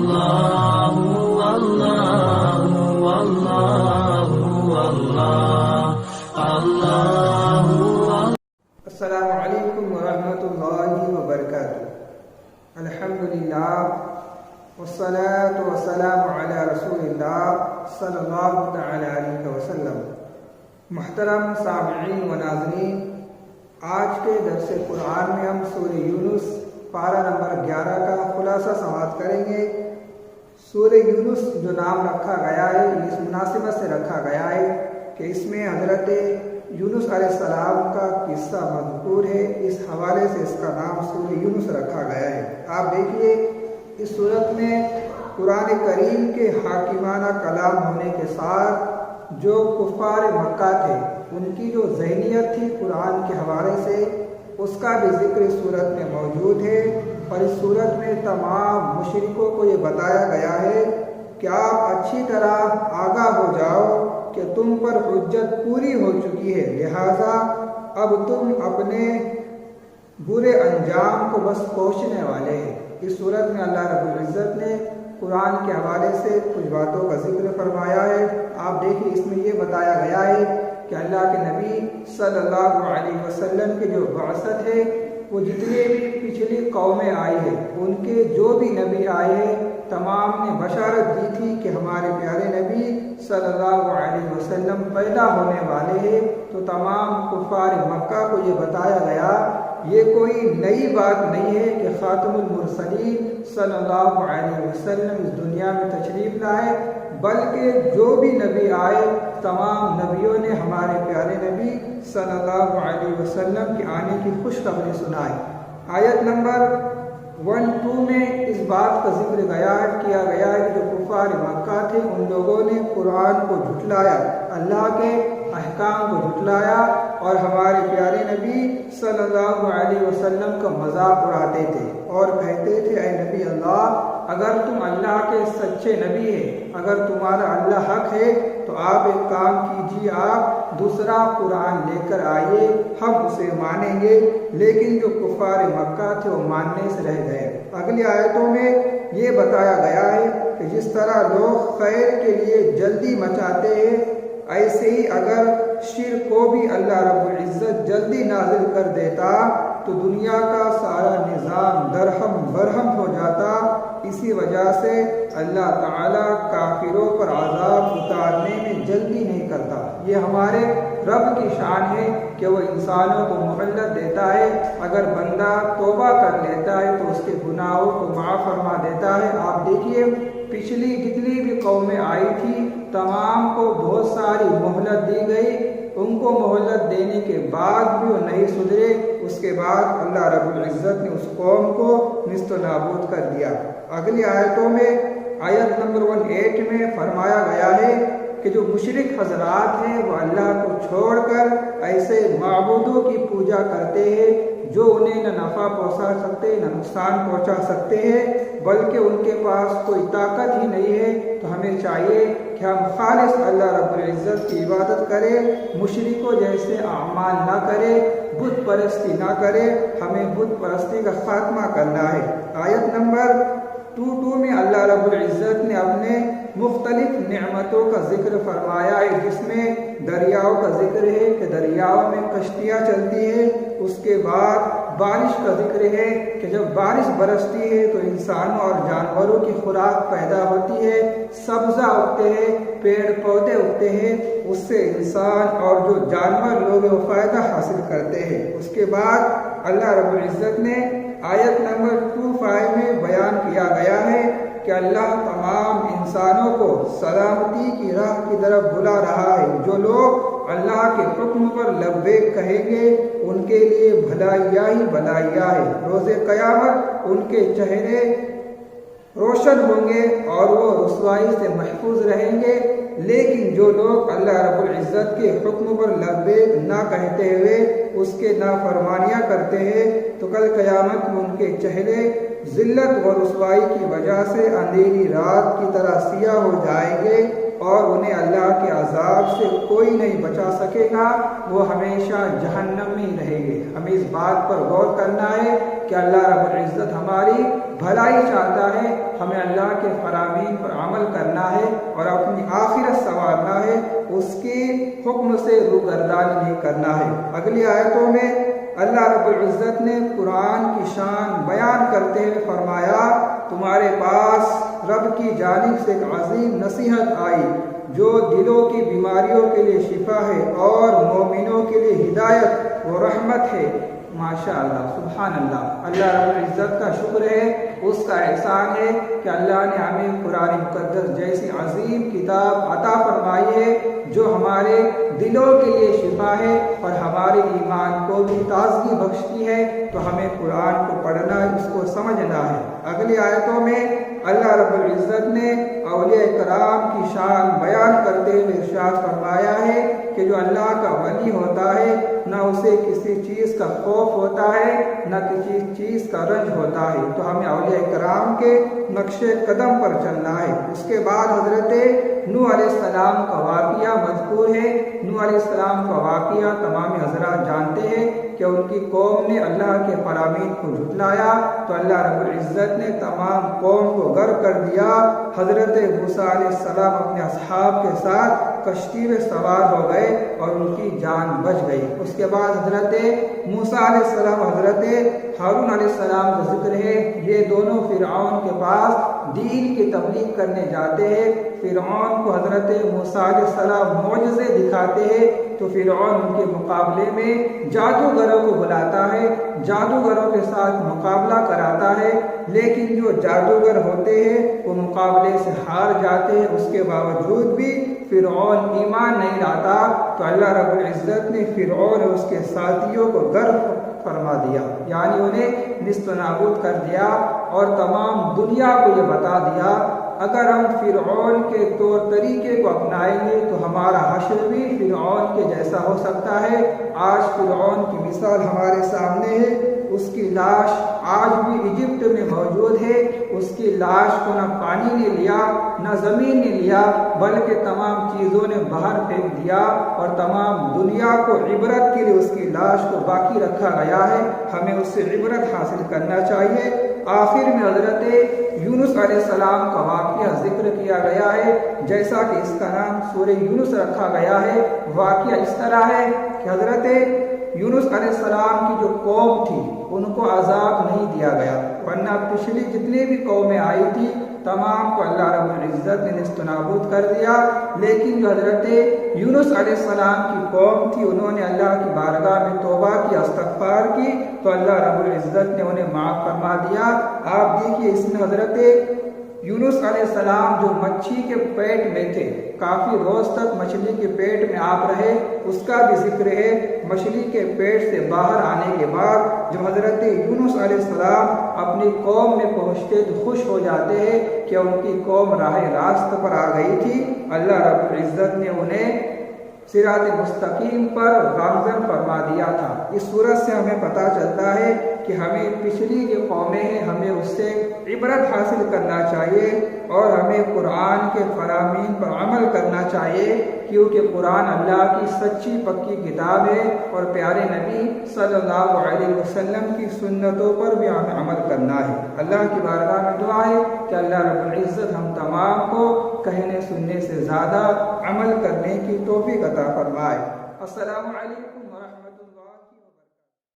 اللہ اللہ اللہ اللہ اللہ۔ السلام علیکم ورحمۃ اللہ وبرکاتہ۔ الحمدللہ والصلاة والسلام علی رسول اللہ صلی اللہ تعالی علیہ وسلم۔ محترم سامعین و ناظرین، آج کے درس قرآن میں ہم سورہ یونس پارہ نمبر 11 کا خلاصہ سماعت کریں گے۔ سورہ یونس جو نام رکھا گیا ہے اس مناسبت سے رکھا گیا ہے کہ اس میں حضرت یونس علیہ السلام کا قصہ مذکور ہے، اس حوالے سے اس کا نام سورہ یونس رکھا گیا ہے۔ آپ دیکھیے اس صورت میں قرآن کریم کے حاکمانہ کلام ہونے کے ساتھ جو کفار مکہ تھے ان کی جو ذہنیت تھی قرآن کے حوالے سے اس کا بھی ذکر اس صورت میں موجود ہے، اور اس صورت میں تمام مشرکوں کو یہ بتایا گیا ہے کہ آپ اچھی طرح آگاہ ہو جاؤ کہ تم پر حجت پوری ہو چکی ہے، لہٰذا اب تم اپنے برے انجام کو بس پہنچنے والے ہیں۔ اس صورت میں اللہ رب العزت نے قرآن کے حوالے سے کچھ باتوں کا ذکر فرمایا ہے۔ آپ دیکھیں اس میں یہ بتایا گیا ہے کہ اللہ کے نبی صلی اللہ علیہ وسلم کی جو بعثت ہے وہ جتنے بھی پچھلی قومیں آئی ہیں ان کے جو بھی نبی آئے ہیں تمام نے بشارت دی تھی کہ ہمارے پیارے نبی صلی اللہ علیہ وسلم پیدا ہونے والے ہیں، تو تمام کفار مکہ کو یہ بتایا گیا یہ کوئی نئی بات نہیں ہے کہ خاتم المرسلین صلی اللہ علیہ وسلم اس دنیا میں تشریف لائے، بلکہ جو بھی نبی آئے تمام نبیوں نے ہمارے پیارے نبی صلی اللہ علیہ وسلم کے آنے کی خوشخبری سنائی۔ آیت نمبر 1-2 میں اس بات کا ذکر کیا گیا ہے کہ جو کفار مکہ تھے ان لوگوں نے قرآن کو جھٹلایا، اللہ کے احکام کو جھٹلایا اور ہمارے پیارے نبی صلی اللہ علیہ وسلم کا مذاق اڑاتے تھے اور کہتے تھے اے نبی اللہ اگر تم اللہ کے سچے نبی ہیں، اگر تمہارا اللہ حق ہے تو آپ ایک کام کیجیے، آپ دوسرا قرآن لے کر آئیے، ہم اسے مانیں گے۔ لیکن جو کفار مکہ تھے وہ ماننے سے رہ گئے۔ اگلی آیتوں میں یہ بتایا گیا ہے کہ جس طرح لوگ خیر کے لیے جلدی مچاتے ہیں ایسے ہی اگر شرک کو بھی اللہ رب العزت جلدی نازل کر دیتا تو دنیا کا سارا نظام درہم برہم ہو جاتا۔ اسی وجہ سے اللہ تعالیٰ کافروں پر عذاب اتارنے میں جلدی نہیں کرتا۔ یہ ہمارے رب کی شان ہے کہ وہ انسانوں کو مہلت دیتا ہے، اگر بندہ توبہ کر لیتا ہے تو اس کے گناہوں کو معاف فرما دیتا ہے۔ آپ دیکھیے پچھلی جتنی بھی قومیں آئی تھی تمام کو بہت ساری مہلت دی گئی، ان کو مہلت دینے کے بعد بھی وہ نہیں سدھرے، اس کے بعد اللہ رب العزت نے اس قوم کو نیست و نابود کر دیا۔ اگلی آیتوں میں آیت نمبر 18 میں فرمایا گیا ہے کہ جو مشرک حضرات ہیں وہ اللہ کو چھوڑ کر ایسے معبودوں کی پوجا کرتے ہیں جو انہیں نہ نفع پہنچا سکتے نہ نقصان پہنچا سکتے ہیں، بلکہ ان کے پاس کوئی طاقت ہی نہیں ہے۔ تو ہمیں چاہیے کہ ہم خالص اللہ رب العزت کی عبادت کریں، مشرکوں جیسے اعمال نہ کریں، بت پرستی نہ کریں، ہمیں بت پرستی کا خاتمہ کرنا ہے۔ آیت نمبر 2 میں اللہ رب العزت نے اپنے مختلف نعمتوں کا ذکر فرمایا ہے، جس میں دریاؤں کا ذکر ہے کہ دریاؤں میں کشتیاں چلتی ہیں، اس کے بعد بارش کا ذکر ہے کہ جب بارش برستی ہے تو انسانوں اور جانوروں کی خوراک پیدا ہوتی ہے، سبزہ اگتے ہیں، پیڑ پودے اگتے ہیں، اس سے انسان اور جو جانور لوگ ہیں وہ فائدہ حاصل کرتے ہیں۔ اس کے بعد اللہ رب العزت نے آیت نمبر 25 میں بیان کیا گیا ہے کہ اللہ تمام انسانوں کو سلامتی کی راہ کی طرف بلا رہا ہے۔ جو لوگ اللہ کے حکم پر لبیک کہیں گے ان کے لیے بھلائیاں ہی بھلائیاں ہے، روز قیامت ان کے چہرے روشن ہوں گے اور وہ رسوائی سے محفوظ رہیں گے۔ لیکن جو لوگ اللہ رب العزت کے حکم پر لبیک نہ کہتے ہوئے اس کے نافرمانیاں کرتے ہیں تو کل قیامت میں ان کے چہرے ذلت و رسوائی کی وجہ سے اندھیری رات کی طرح سیاہ ہو جائیں گے اور انہیں اللہ کے عذاب سے کوئی نہیں بچا سکے گا۔ وہ ہمیشہ جہنم میں ہی رہیں گے۔ ہمیں اس بات پر غور کرنا ہے کہ اللہ رب العزت ہماری بھلائی چاہتا ہے، ہمیں اللہ کے فرامین پر عمل کرنا ہے اور اپنی آخرت سنوارنا ہے، اس کے حکم سے روگردانی نہیں کرنا ہے۔ اگلی آیتوں میں اللہ رب العزت نے قرآن کی شان بیان کرتے ہوئے فرمایا، تمہارے پاس رب کی جانب سے ایک عظیم نصیحت آئی جو دلوں کی بیماریوں کے لیے شفا ہے اور مومنوں کے لیے ہدایت و رحمت ہے۔ ماشاء اللہ، سبحان اللہ، اللہ رب العزت کا شکر ہے، اس کا احسان ہے کہ اللہ نے ہمیں قرآن مقدس جیسی عظیم کتاب عطا فرمائی ہے جو ہمارے دلوں کے لیے شفا ہے اور ہمارے ایمان کو بھی تازگی بخشتی ہے۔ تو ہمیں قرآن کو پڑھنا، اس کو سمجھنا ہے۔ اگلی آیتوں میں اللہ رب العزت نے اولیاء کرام کی شان بیان کرتے ہوئے ارشاد فرمایا ہے کہ جو اللہ کا ولی ہوتا ہے نہ اسے کسی چیز کا خوف ہوتا ہے نہ کسی چیز کا رنج ہوتا ہے۔ تو ہمیں اولیاء کرام کے نقش قدم پر چلنا ہے۔ اس کے بعد حضرت نوح علیہ السلام کا واقعہ مذکور ہے۔ نوح علیہ السلام کا واقعہ تمام حضرات جانتے ہیں کہ ان کی قوم نے اللہ کے فرامین کو جھٹلایا تو اللہ رب العزت نے تمام قوم کو غرق کر دیا۔ حضرت موسیٰ علیہ السلام اپنے اصحاب کے ساتھ کشتی میں سوار ہو گئے اور ان کی جان بچ گئی۔ اس کے بعد حضرت موسیٰ علیہ السلام، حضرت ہارون علیہ السلام کا ذکر ہے۔ یہ دونوں فرعون کے پاس دین کی تبلیغ کرنے جاتے ہیں۔ فرعون کو حضرت موسیٰ علیہ السلام معجزے دکھاتے ہیں تو فرعون ان کے مقابلے میں جادوگروں کو بلاتا ہے، جادوگروں کے ساتھ مقابلہ کراتا ہے، لیکن جو جادوگر ہوتے ہیں وہ مقابلے سے ہار جاتے ہیں۔ اس کے باوجود بھی فرعون ایمان نہیں لاتا تو اللہ رب العزت نے فرعون اور اس کے ساتھیوں کو غرق فرما دیا، یعنی انہیں نیست و نابود کر دیا اور تمام دنیا کو یہ بتا دیا اگر ہم فرعون کے طور طریقے کو اپنائیں گے تو ہمارا حشر بھی فرعون کے جیسا ہو سکتا ہے۔ آج فرعون کی مثال ہمارے سامنے ہے، اس کی لاش آج بھی ایجپٹ میں موجود ہے۔ اس کی لاش کو نہ پانی نے لیا نہ زمین نے لیا بلکہ تمام چیزوں نے باہر پھینک دیا اور تمام دنیا کو عبرت کے لیے اس کی لاش کو باقی رکھا گیا ہے۔ ہمیں اس سے عبرت حاصل کرنا چاہیے۔ آخر میں حضرت یونس علیہ السلام کا واقعہ ذکر کیا گیا ہے، جیسا کہ اس کا نام سورہ یونس رکھا گیا ہے۔ واقعہ اس طرح ہے کہ حضرت یونس علیہ السلام کی جو قوم تھی ان کو عذاب نہیں دیا گیا، ورنہ پچھلی جتنی بھی قومیں آئی تھی تمام کو اللہ رب العزت نے نیست و نابود کر دیا، لیکن جو حضرت یونس علیہ السلام کی قوم تھی انہوں نے اللہ کی بارگاہ میں توبہ کی، استغفار کی تو اللہ رب العزت نے انہیں معاف فرما دیا۔ آپ دیکھیے اس میں حضرت یونس علیہ السلام جو مچھی کے پیٹ میں تھے، کافی روز تک مچھلی کے پیٹ میں آپ رہے، اس کا بھی ذکر ہے۔ مچھلی کے پیٹ سے باہر آنے کے بعد جب حضرت یونس علیہ السلام اپنی قوم میں پہنچتے تو خوش ہو جاتے ہیں کہ ان کی قوم راہ راست پر آ گئی تھی۔ اللہ رب العزت نے انہیں صراط مستقیم پر گامزن فرما دیا تھا۔ اس صورت سے ہمیں پتہ چلتا ہے کہ ہمیں پچھلی جو قومیں ہیں ہمیں اس سے عبرت حاصل کرنا چاہیے اور ہمیں قرآن کے فرامین پر عمل کرنا چاہیے، کیونکہ قرآن اللہ کی سچی پکی کتاب ہے اور پیارے نبی صلی اللہ علیہ وسلم کی سنتوں پر بھی ہمیں عمل کرنا ہے۔ اللہ کی بارگاہ میں دعا ہے کہ اللہ رب العزت ہم تمام کو کہنے سننے سے زیادہ عمل کرنے کی توفیق عطا فرمائے۔ السلام علیکم۔